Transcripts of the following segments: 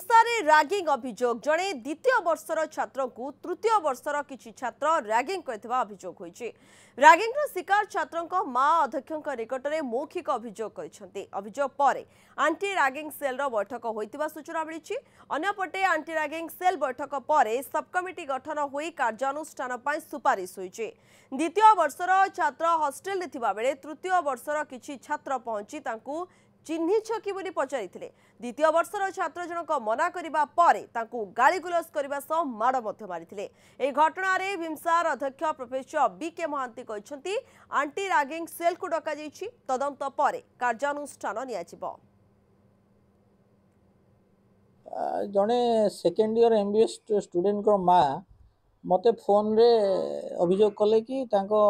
भिमसारे ragging अभियोग जड़े द्वितीय वर्षर छात्र को तृतीय वर्षर किछि छात्र रैगिंग करथिबा अभियोग होइछि। रैगिंग शिकार छात्रों मां अध्यक्ष निकट में मौखिक अभियोग करिसेंति। अभियोग पर आंटी रैगिंग सेल बैठक होइतिबा सूचना मिली। अन्यपटे आंटी रैगिंग सेल बैठक पर सब कमिटी गठन होई कार्यानुष्ठान पई सुपारिश होइछि। द्वितीय वर्षर छात्र हॉस्टेल थिबा बेले तृतीय वर्षर किछि छात्र पहुंची तांकू चिन्हिछ कि बोली पचारिथिले। द्वितीय वर्षर छात्र जनक मना करिबा परे तांकू गालीगुलस करिबा सह माड़ मध्य मारिथिले। ए घटना रे भिमसार अध्यक्ष प्रोफेसर बीके महांती कहिसंती आंटी रैगिंग सेल को डका जाइछि, तदंत परे कार्यानुष्ठान नियाजिबो। जने सेकेंड ईयर एमबीएस स्टूडेंट को माँ मते फोन रे अभियोग कले कि तांको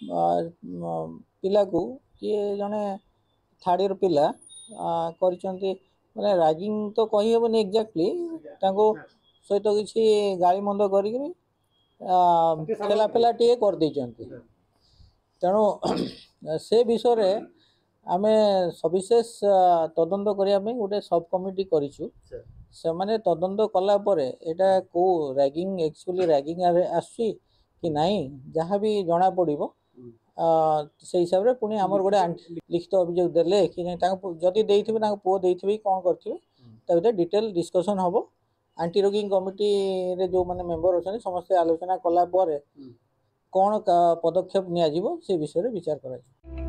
पिला को किए जने थर्ड ईयर पिला करिसंती माने रैगिंग तो कहि हेबनी एक्जेक्टली तांको सहित किछि गाली मंद करी फेला फेला टे कर दैचंती। तेणु से विषय रे आमे सविशेष तदंत करिया में गोटे सब कमिटी करिछु। से माने तदंत कला परे एटा को रैगिंग एक्चुअली रैगिंग आसी कि नहीं जहाँ भी जना पड़िबो से हिसाब रे पुणी आमर गोटे लिखित अभियोग देले कि जदि देइथिबे तांको पुओ देइथिबे कोन करथिबे ता भीतर डिटेल डिस्कशन हबो। आंटी रैगिंग कमिटी रे जो माने मेंबर अछन समस्त आलोचना कला परे कोन पदक्षेप निया जिवो से विषय रे विचार करा।